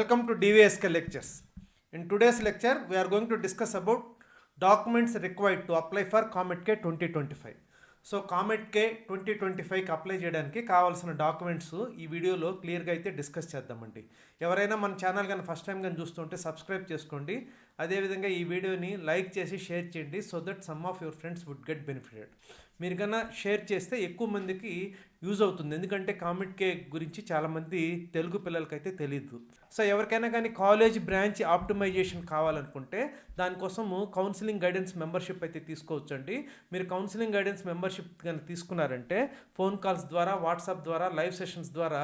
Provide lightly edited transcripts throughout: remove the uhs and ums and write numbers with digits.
Welcome to DVSK lectures. In today's lecture, we are going to discuss about documents required to apply for Comet K 2025. So Comet K 2025కి apply చేయడానికి కావాల్సిన documents ఈ వీడియోలో క్లియర్గా అయితే discuss చేద్దామండి. ఎవరైనా మన ఛానల్ కానీ ఫస్ట్ టైం కానీ చూస్తుంటే సబ్స్క్రైబ్ చేసుకోండి. అదేవిధంగా ఈ వీడియోని లైక్ చేసి షేర్ చేయండి so that some of your friends would get benefited. మీరు కన్నా షేర్ చేస్తే ఎక్కువ మందికి యూజ్ అవుతుంది, ఎందుకంటే కామెట్ కే గురించి చాలామంది తెలుగు పిల్లలకైతే తెలియదు. సో ఎవరికైనా కానీ కాలేజ్ బ్రాంచ్ ఆప్టిమైజేషన్ కావాలనుకుంటే దానికోసము కౌన్సిలింగ్ గైడెన్స్ మెంబర్షిప్ అయితే తీసుకోవచ్చండి. మీరు కౌన్సిలింగ్ గైడెన్స్ మెంబర్షిప్ కానీ తీసుకున్నారంటే ఫోన్ కాల్స్ ద్వారా, వాట్సాప్ ద్వారా, లైవ్ సెషన్స్ ద్వారా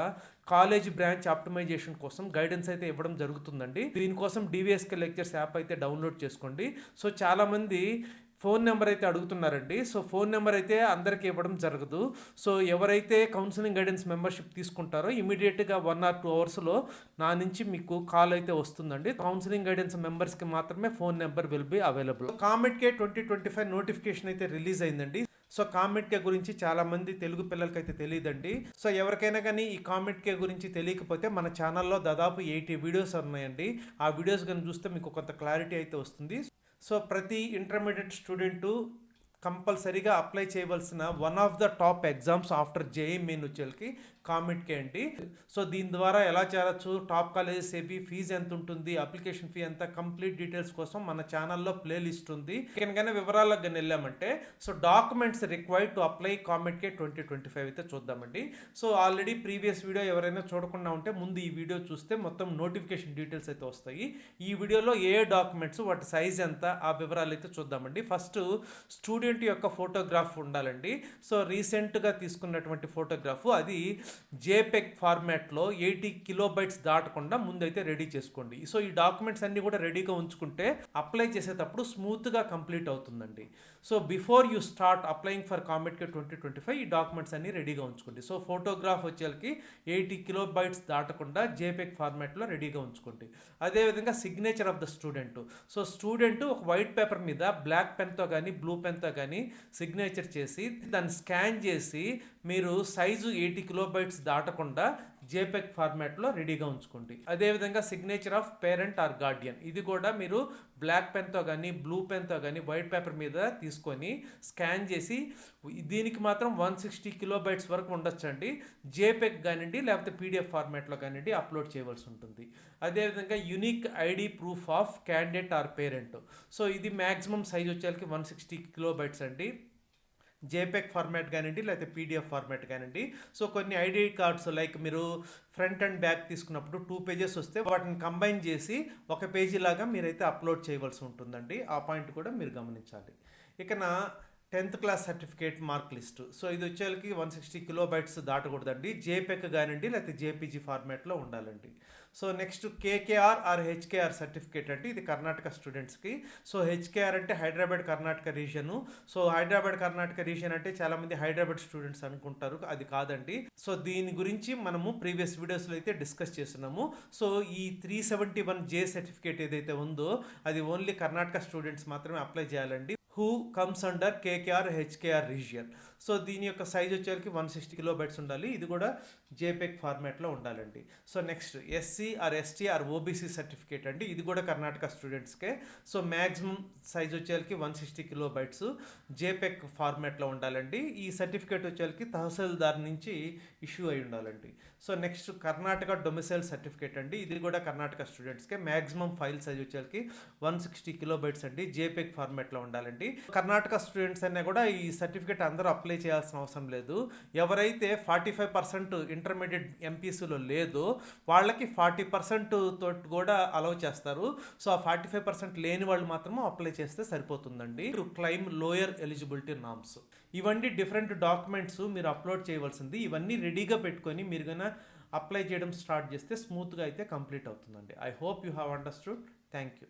కాలేజ్ బ్రాంచ్ ఆప్టిమైజేషన్ కోసం గైడెన్స్ అయితే ఇవ్వడం జరుగుతుందండి. దీనికోసం డివిఎస్కే లెక్చర్స్ యాప్ అయితే డౌన్లోడ్ చేసుకోండి. సో చాలామంది ఫోన్ నెంబర్ అయితే అడుగుతున్నారండి. సో ఫోన్ నెంబర్ అయితే అందరికీ ఇవ్వడం జరగదు. సో ఎవరైతే కౌన్సిలింగ్ గైడెన్స్ మెంబర్షిప్ తీసుకుంటారో ఇమీడియట్గా 1 or 2 అవర్స్లో నా నుంచి మీకు కాల్ అయితే వస్తుందండి. కౌన్సిలింగ్ గైడెన్స్ మెంబర్స్కి మాత్రమే phone number will be available. Comet K 2025 notification అయితే రిలీజ్ అయిందండి. సో కామెట్ కే గురించి చాలామంది తెలుగు పిల్లలకైతే తెలియదండి. సో ఎవరికైనా కానీ ఈ కామెట్ కే గురించి తెలియకపోతే మన ఛానల్లో దాదాపు 80 వీడియోస్ ఉన్నాయండి. ఆ వీడియోస్ కానీ చూస్తే మీకు కొంత క్లారిటీ అయితే వస్తుంది. సో ప్రతి ఇంటర్మీడియట్ స్టూడెంటు కంపల్సరీగా అప్లై చేయవలసిన one of the top exams after JEE main వచ్చేకి కామెట్ కే అండి. సో దీని ద్వారా ఎలా చేరచ్చు, టాప్ కాలేజెస్ ఏవి, ఫీజు ఎంత ఉంటుంది, అప్లికేషన్ ఫీ ఎంత, కంప్లీట్ డీటెయిల్స్ కోసం మన ఛానల్లో ప్లేలిస్ట్ ఉంది. కనుక వివరాలకు కానీ వెళ్ళామంటే so documents required to apply Comet K 2025 అయితే చూద్దామండి. సో ఆల్రెడీ ప్రీవియస్ వీడియో ఎవరైనా చూడకుండా ఉంటే ముందు ఈ వీడియో చూస్తే మొత్తం నోటిఫికేషన్ డీటెయిల్స్ అయితే వస్తాయి. ఈ వీడియోలో ఏ డాక్యుమెంట్స్, వాటి సైజ్ ఎంత, ఆ వివరాలు అయితే చూద్దామండి. ఫస్ట్ స్టూడెంట్ యొక్క ఫోటోగ్రాఫ్ ఉండాలండి. సో రీసెంట్గా తీసుకున్నటువంటి ఫోటోగ్రాఫ్ అది జేపెగ్ ఫార్మాట్లో 80 KB దాటకుండా ముందైతే రెడీ చేసుకోండి. సో ఈ డాక్యుమెంట్స్ అన్ని కూడా రెడీగా ఉంచుకుంటే అప్లై చేసేటప్పుడు స్మూత్గా కంప్లీట్ అవుతుందండి. So before you start applying for Comet K 2025 ఈ డాక్యుమెంట్స్ అన్ని రెడీగా ఉంచుకోండి. సో ఫోటోగ్రాఫ్ వచ్చేకి 80 KB దాటకుండా జేపెగ్ ఫార్మాట్లో రెడీగా ఉంచుకోండి. అదేవిధంగా signature of the student. So student ఒక వైట్ పేపర్ మీద బ్లాక్ పెన్తో కానీ బ్లూ పెన్తో కానీ సిగ్నేచర్ చేసి దాన్ని స్కాన్ చేసి మీరు సైజు 80 KB దాటకుండా జేపెగ్ ఫార్మాట్లో రెడీగా ఉంచుకోండి. అదేవిధంగా signature of parent are Guardian, ఇది కూడా మీరు బ్లాక్ పెన్తో కానీ బ్లూ పెన్తో కానీ వైట్ పేపర్ మీద తీసుకొని స్కాన్ చేసి దీనికి మాత్రం 160 KB వరకు ఉండొచ్చండి. జేపెగ్ కానివ్వండి లేకపోతే PDF ఫార్మాట్లో కానివ్వండి అప్లోడ్ చేయవలసి ఉంటుంది. అదేవిధంగా unique ID proof of candidate or parent. So ఇది మ్యాక్సిమం సైజ్ వచ్చేకి 160 KB అండి. జేపెగ్ ఫార్మాట్ కానివ్వండి లేకపోతే PDF ఫార్మాట్ కానివ్వండి. సో కొన్ని ఐడి కార్డ్స్ లైక్ మీరు ఫ్రంట్ అండ్ బ్యాక్ తీసుకున్నప్పుడు 2 pages వస్తే వాటిని కంబైన్ చేసి ఒక పేజీ లాగా మీరైతే అప్లోడ్ చేయవలసి ఉంటుందండి. ఆ పాయింట్ కూడా మీరు గమనించాలి. ఇక 10th class certificate mark list. So ఇది వచ్చేకి 160 KB దాటకూడదండి. జేపెగ్ కానివ్వండి లేకపోతే JPG ఫార్మాట్లో ఉండాలండి. So next KKR or HKR certificate అంటే ఇది కర్ణాటక స్టూడెంట్స్కి. సో HKR అంటే Hyderabad Karnataka region. So Hyderabad Karnataka region అంటే చాలామంది హైదరాబాద్ స్టూడెంట్స్ అనుకుంటారు, అది కాదండి. సో దీని గురించి మనము ప్రీవియస్ వీడియోస్లో అయితే డిస్కస్ చేస్తున్నాము. సో ఈ 371J సర్టిఫికేట్ ఏదైతే ఉందో అది ఓన్లీ కర్ణాటక స్టూడెంట్స్ మాత్రమే అప్లై చేయాలండి. Who comes under KKR HKR region. So దీని యొక్క సైజ్ వచ్చేసరికి 160 KB ఉండాలి. ఇది కూడా జేపెగ్ ఫార్మాట్లో ఉండాలండి. So next SC or ST or OBC certificate అండి. ఇది కూడా కర్ణాటక స్టూడెంట్స్కే. సో మ్యాక్సిమం సైజ్ వచ్చేసరికి 160 KB జేపెగ్ ఫార్మాట్లో ఉండాలండి. ఈ సర్టిఫికేట్ వచ్చేసరికి తహసీల్దార్ నుంచి ఇష్యూ అయి ఉండాలండి. So next Karnataka domicile certificate అండి. ఇది కూడా కర్ణాటక స్టూడెంట్స్కే. మ్యాక్సిమం ఫైల్ సైజ్ వచ్చేసరికి 160 KB అండి. జేపెగ్ ఫార్మాట్లో ఉండాలండి. కర్ణాటక స్టూడెంట్స్ అనే కూడా ఈ సర్టిఫికేట్ అందరూ అప్లై చేయాల్సిన అవసరం లేదు. ఎవరైతే 45% ఇంటర్మీడియట్ MPCలో లేదో వాళ్ళకి 40% తోటి కూడా అలౌ చేస్తారు. సో ఆ 45% లేని వాళ్ళు మాత్రం అప్లై చేస్తే సరిపోతుందండి. Claim lower eligibility norms. ఇవన్నీ డిఫరెంట్ డాక్యుమెంట్స్ మీరు అప్లోడ్ చేయవలసింది. ఇవన్నీ రెడీగా పెట్టుకొని మీరు కన్నా అప్లై చేయడం స్టార్ట్ చేస్తే స్మూత్గా అయితే కంప్లీట్ అవుతుందండి. I hope you have understood. Thank you.